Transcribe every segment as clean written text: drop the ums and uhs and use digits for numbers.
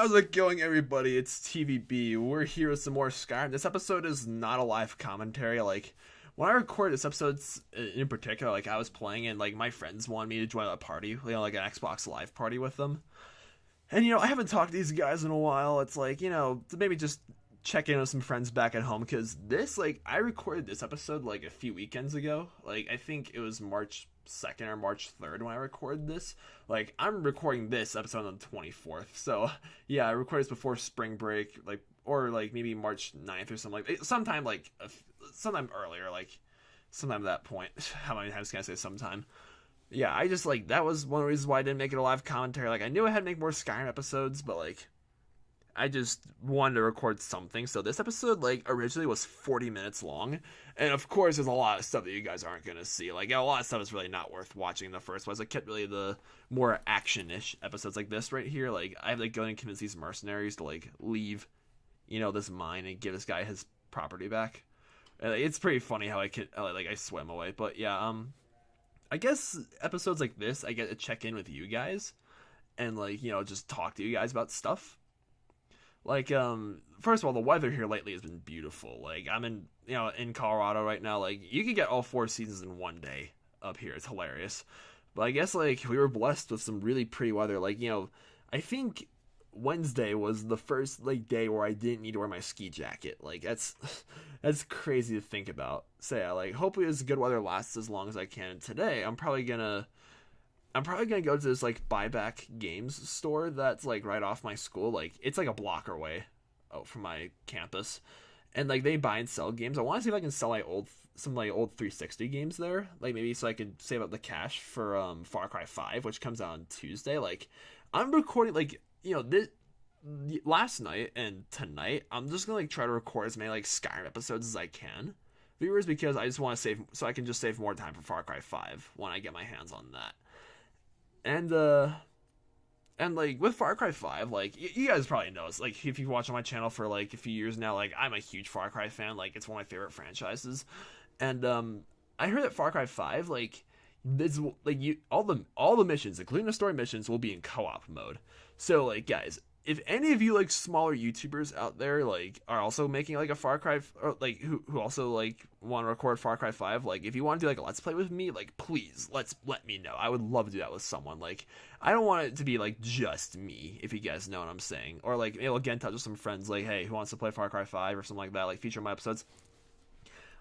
How's it going, everybody? It's TVB. We're here with some more Skyrim. This episode is not a live commentary. Like, when I recorded this episode in particular, like, I was playing and, like, my friends wanted me to join a party, like an Xbox Live party with them. And, I haven't talked to these guys in a while. It's like, to maybe just check in with some friends back at home, because I recorded this episode, like, a few weekends ago. Like, I think it was March 2nd or March 3rd when I recorded this. Like, I'm recording this episode on the 24th, so yeah, I recorded this before spring break, like, or like maybe March 9th or something, like sometime, like sometime earlier, like sometime at that point. How many times can I say sometime? Yeah, I just, like, that was one of the reasons why I didn't make it a live commentary. Like, I knew I had to make more Skyrim episodes, but, like, I just wanted to record something. So this episode, like, originally was 40 minutes long. And of course, there's a lot of stuff that you guys aren't going to see. Like, a lot of stuff is really not worth watching in the first place. I kept really the more action-ish episodes like this right here. Like, I have to go and convince these mercenaries to, like, leave, this mine and give this guy his property back. It's pretty funny how I swim away. But yeah, I guess episodes like this, I get to check in with you guys and, like, just talk to you guys about stuff. Like, first of all, the weather here lately has been beautiful. Like, I'm in Colorado right now. Like, you can get all 4 seasons in one day up here. It's hilarious. But I guess, like, we were blessed with some really pretty weather. Like, I think Wednesday was the first, like, day where I didn't need to wear my ski jacket. Like, that's crazy to think about. So, yeah, like, hopefully this good weather lasts as long as I can. Today, I'm probably gonna go to this, like, buyback games store that's, like, right off my school. Like, it's like a block away from my campus, and, like, they buy and sell games. I want to see if I can sell some old 360 games there, like, maybe so I could save up the cash for Far Cry 5, which comes out on Tuesday. Like, I'm recording, like, this last night and tonight, I'm just gonna, like, try to record as many, like, Skyrim episodes as I can, viewers, because I just want to save, so I can just save more time for Far Cry 5 when I get my hands on that. And like, with Far Cry 5, like, you guys probably know, it's like, if you've watched on my channel for, like, a few years now, like, I'm a huge Far Cry fan. Like, it's one of my favorite franchises. And I heard that Far Cry 5, like, this, like, all the missions, including the story missions, will be in co-op mode. So, like, guys, if any of you, like, smaller YouTubers out there, like, are also making, like, a Far Cry, or, like, who also, like, want to record Far Cry 5, like, if you want to do, like, a Let's Play with me, like, please, let me know. I would love to do that with someone. Like, I don't want it to be, like, just me, if you guys know what I'm saying. Or, like, maybe I'll get in touch with some friends, like, hey, who wants to play Far Cry 5 or something like that, like, feature my episodes.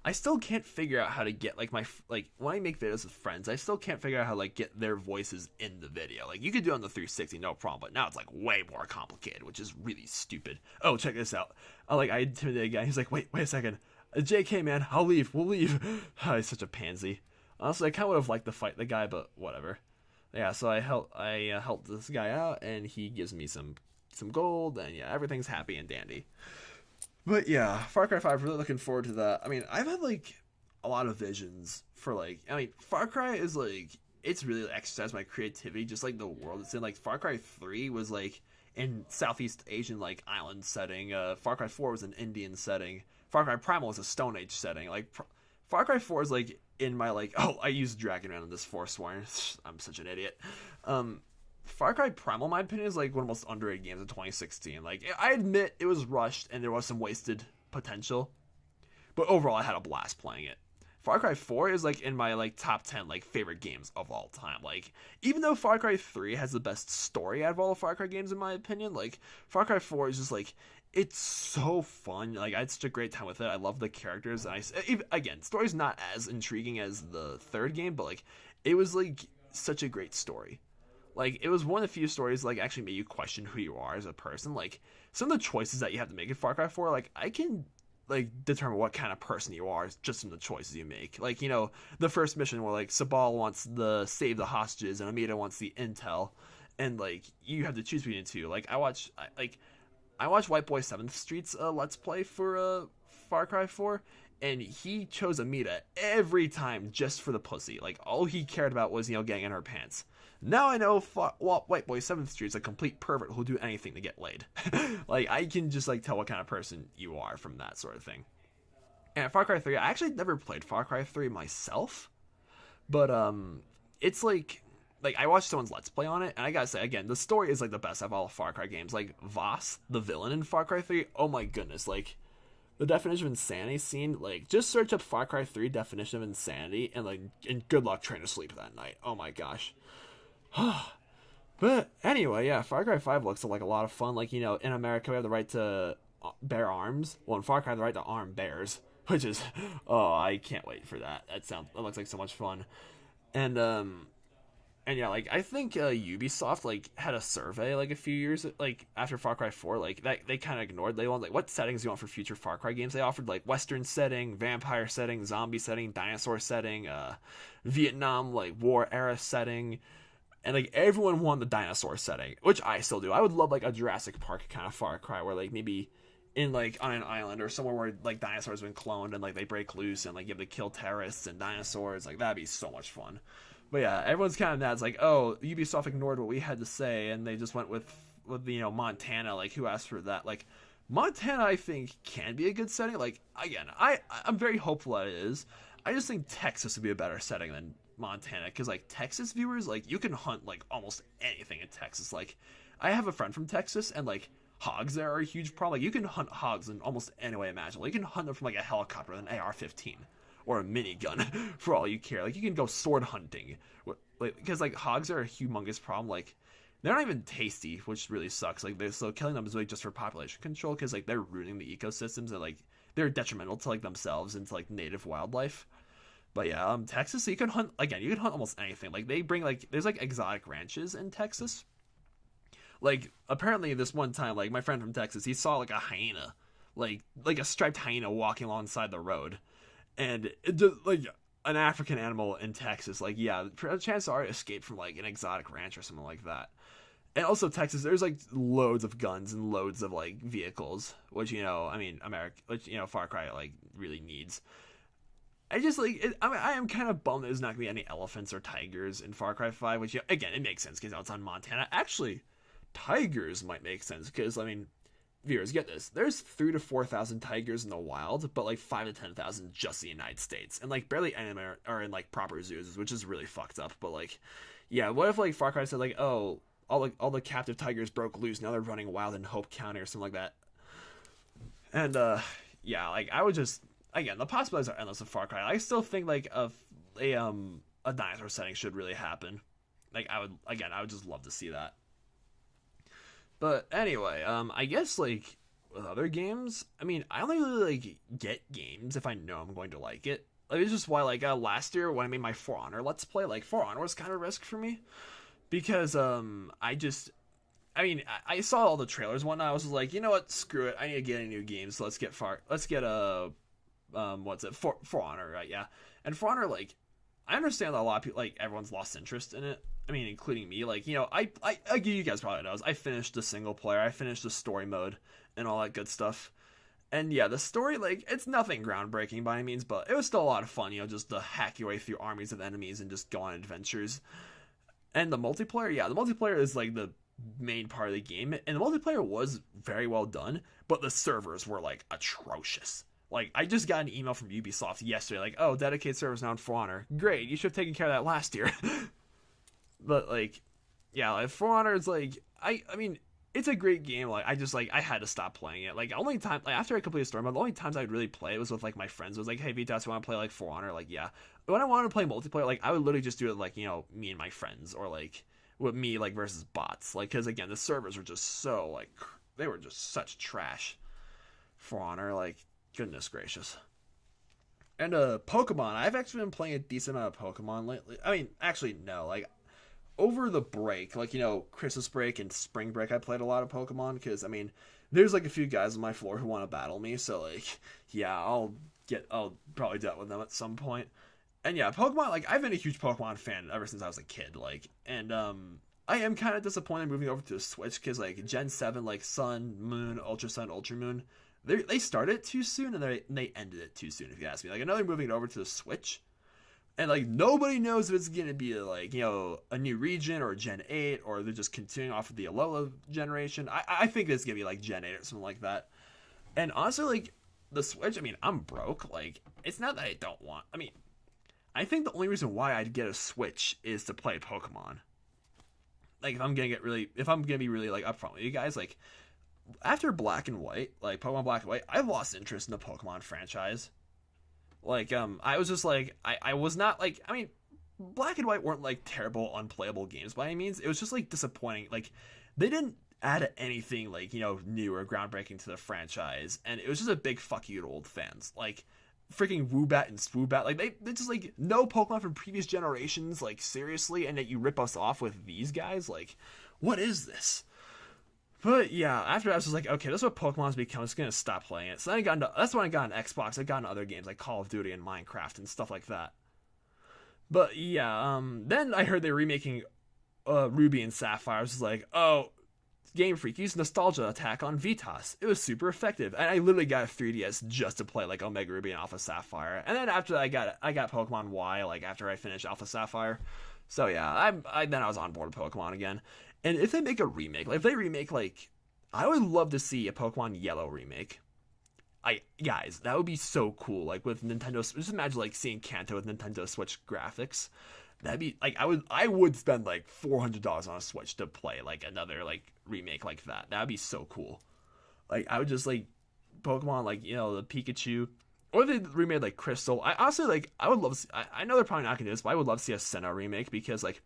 I still can't figure out how to get, like, when I make videos with friends, I still can't figure out how to, like, get their voices in the video. Like, you could do it on the 360, no problem, but now it's, like, way more complicated, which is really stupid. Oh, check this out. I intimidated a guy. He's like, wait a second. JK, man, we'll leave. Oh, he's such a pansy. Honestly, I kind of would have liked to fight the guy, but whatever. Yeah, so I helped this guy out, and he gives me some gold, and yeah, everything's happy and dandy. But yeah, Far Cry 5, really looking forward to that. I mean, I've had, like, a lot of visions for, like, Far Cry is, like, it's really exercised my creativity, just, like, the world it's in. Like, Far Cry 3 was, like, in Southeast Asian, like, island setting. Far Cry 4 was an Indian setting. Far Cry Primal was a Stone Age setting. Like, Far Cry 4 is, like, in my, like, I used Dragon Man in this Forsworn. I'm such an idiot. Far Cry Primal, in my opinion, is, like, one of the most underrated games of 2016. Like, I admit it was rushed and there was some wasted potential, but overall I had a blast playing it. Far Cry 4 is, like, in my, like, top 10, like, favorite games of all time. Like, even though Far Cry 3 has the best story out of all the Far Cry games, in my opinion, like, Far Cry 4 is just, like, it's so fun. Like, I had such a great time with it. I love the characters. And again, story's not as intriguing as the third game, but, like, it was, like, such a great story. Like, it was one of the few stories, like, actually made you question who you are as a person. Like, some of the choices that you have to make in Far Cry 4, like, I can, like, determine what kind of person you are just from the choices you make. Like, the first mission where, like, Sabal wants the save the hostages and Amita wants the intel, and, like, you have to choose between the two. Like, I watched White Boy 7th Street's Let's Play for Far Cry 4, and he chose Amita every time just for the pussy. Like, all he cared about was, getting in her pants. Now I know White Boy 7th Street's a complete pervert who'll do anything to get laid. Like, I can just, like, tell what kind of person you are from that sort of thing. And Far Cry 3, I actually never played Far Cry 3 myself, but, it's, like, like I watched someone's Let's Play on it, and I gotta say again, the story is like the best of all Far Cry games. Like Voss, the villain in Far Cry 3, oh my goodness, like the definition of insanity scene, like just search up Far Cry 3 definition of insanity and good luck trying to sleep that night. Oh my gosh. But anyway, yeah, Far Cry 5 looks like a lot of fun. Like, in America we have the right to bear arms. Well, in Far Cry, the right to arm bears, which is, oh, I can't wait for that. That looks like so much fun. And yeah, like I think Ubisoft like had a survey like a few years like after Far Cry 4, like that they kind of ignored. They want like what settings do you want for future Far Cry games. They offered like Western setting, vampire setting, zombie setting, dinosaur setting, Vietnam like war era setting, and like everyone wanted the dinosaur setting, which I still do. I would love like a Jurassic Park kind of Far Cry where like maybe in like on an island or somewhere where like dinosaurs have been cloned and like they break loose and like you have to kill terrorists and dinosaurs. Like that'd be so much fun. But yeah, everyone's kind of mad. It's like, oh, Ubisoft ignored what we had to say, and they just went with Montana. Like, who asked for that? Like, Montana, I think, can be a good setting. Like, again, I'm very hopeful that it is. I just think Texas would be a better setting than Montana, because like Texas viewers, like you can hunt like almost anything in Texas. Like, I have a friend from Texas, and like hogs there are a huge problem. Like, you can hunt hogs in almost any way imaginable. You can hunt them from like a helicopter with an AR-15. Or a minigun, for all you care. Like, you can go sword hunting. Because, like, hogs are a humongous problem. Like, they're not even tasty, which really sucks. Like, so killing them is really just for population control, because, like, they're ruining the ecosystems, and, like, they're detrimental to, like, themselves and to, like, native wildlife. But, yeah, Texas, so you can hunt, again, you can hunt almost anything. Like, they bring, like, there's, like, exotic ranches in Texas. Like, apparently this one time, like, my friend from Texas, he saw, like, a hyena. Like a striped hyena walking alongside the road. And it just, like an African animal in Texas, like yeah, chances are it escaped from like an exotic ranch or something like that. And also Texas, there's like loads of guns and loads of like vehicles, which America, which Far Cry like really needs. I just like I am kind of bummed there's not gonna be any elephants or tigers in Far Cry 5, which again it makes sense because it's on Montana. Actually, tigers might make sense because viewers, get this. There's 3,000 to 4,000 tigers in the wild, but like 5,000 to 10,000 just in the United States, and like barely any of them are in like proper zoos, which is really fucked up. But like, yeah, what if like Far Cry said like, oh, all the captive tigers broke loose, now they're running wild in Hope County or something like that. And yeah, like I would just again the possibilities are endless of Far Cry. I still think like a dinosaur setting should really happen. Like I would just love to see that. But anyway, I guess, like, with other games, I only really, like, get games if I know I'm going to like it. Like, it's just why, like, last year when I made my For Honor Let's Play, like, For Honor was kind of a risk for me. Because, I saw all the trailers and whatnot. I was just like, you know what, screw it. I need to get a new game, so let's get For Honor, right, yeah. And For Honor, like, I understand that a lot of people, like, everyone's lost interest in it. Including me, like, I you guys probably know, I finished the single player, I finished the story mode, and all that good stuff. And yeah, the story, like, it's nothing groundbreaking by any means, but it was still a lot of fun, just to hack your way through armies of enemies and just go on adventures. And the multiplayer, yeah, the multiplayer is, like, the main part of the game, and the multiplayer was very well done, but the servers were, like, atrocious. Like, I just got an email from Ubisoft yesterday, like, oh, dedicated servers now in For Honor. Great, you should have taken care of that last year. But, like, yeah, like, For Honor is, like, it's a great game. Like, I had to stop playing it. Like, only time, like, after I completed story mode, the only times I'd really play it was with, like, my friends. It was like, hey, Vitas, you want to play, like, For Honor? Like, yeah. When I wanted to play multiplayer, like, I would literally just do it, like, me and my friends, or, like, with me, like, versus bots. Like, because, again, the servers were just so, like, they were just such trash. For Honor, like, goodness gracious. And, Pokemon. I've actually been playing a decent amount of Pokemon lately. Actually, no, like, over the break, like, Christmas break and spring break, I played a lot of Pokemon, because, there's, like, a few guys on my floor who want to battle me, so, like, yeah, I'll probably do that with them at some point. And, yeah, Pokemon, like, I've been a huge Pokemon fan ever since I was a kid, like, and, I am kind of disappointed moving over to the Switch, because, like, Gen 7, like, Sun, Moon, Ultra Sun, Ultra Moon, they started it too soon, and they ended it too soon, if you ask me. Like, I know they're moving it over to the Switch, and, like, nobody knows if it's going to be, like, a new region or Gen 8, or they're just continuing off of the Alola generation. I think it's going to be, like, Gen 8 or something like that. And honestly, like, the Switch, I'm broke. Like, it's not that I don't want... I think the only reason why I'd get a Switch is to play Pokemon. Like if I'm gonna be really like upfront with you guys, like after Black and White, like Pokemon Black and White, I've lost interest in the Pokemon franchise. Like I was just like I was not like, I mean, Black and White weren't like terrible unplayable games by any means. It was just like disappointing. Like they didn't add anything like, you know, new or groundbreaking to the franchise, and it was just a big fuck you to old fans. Like freaking Woobat and Swoobat, like they just like, no Pokemon from previous generations, like seriously, and that you rip us off with these guys, like what is this? But yeah, after I was just like, okay, this is what Pokemon's become. I'm just gonna stop playing it. So then that's when I got an Xbox. I got into other games like Call of Duty and Minecraft and stuff like that. But yeah, then I heard they were remaking Ruby and Sapphire. I was just like, oh, Game Freak used Nostalgia Attack on Vitas. It was super effective, and I literally got a 3DS just to play like Omega Ruby and Alpha Sapphire. And then after that, I got Pokemon Y, like after I finished Alpha Sapphire. So yeah, then I was on board with Pokemon again. And if they make a remake, like if they remake, like I would love to see a Pokemon Yellow remake. Guys, that would be so cool. Like with Nintendo, just imagine like seeing Kanto with Nintendo Switch graphics. That'd be like, I would spend like $400 on a Switch to play like another like remake like that. That'd be so cool. Like I would just like Pokemon, like, you know, the Pikachu, or if they remade like Crystal. I honestly, like, I would love to see, I know they're probably not gonna do this, but I would love to see a Sinnoh remake, because like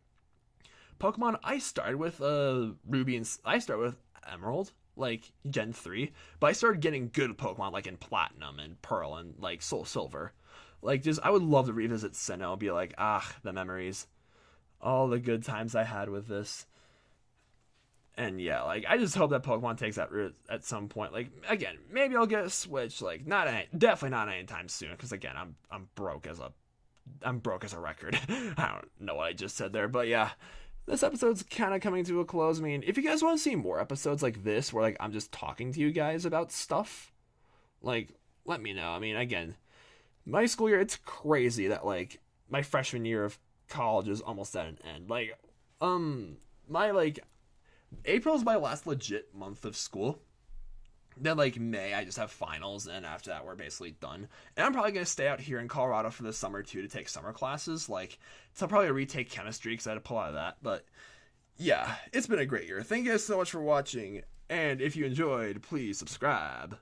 Pokemon, I started with Ruby and I started with Emerald, like Gen 3, but I started getting good Pokemon like in Platinum and Pearl and like Soul Silver. Like, just, I would love to revisit Sinnoh and be like, the memories. All the good times I had with this. And yeah, like, I just hope that Pokemon takes that route at some point. Like, again, maybe I'll get a Switch, like, definitely not anytime soon, because again, I'm broke as a record. I don't know what I just said there, but yeah. This episode's kind of coming to a close. I mean, if you guys want to see more episodes like this, where like I'm just talking to you guys about stuff, like, let me know. I mean, again, my school year, it's crazy that like my freshman year of college is almost at an end. Like, my like April is my last legit month of school. Then like May, I just have finals, and after that we're basically done. And I'm probably gonna stay out here in Colorado for the summer too, to take summer classes. Like, so I'll probably retake chemistry because I had to pull out of that. But yeah, it's been a great year. Thank you guys so much for watching, and if you enjoyed, please subscribe.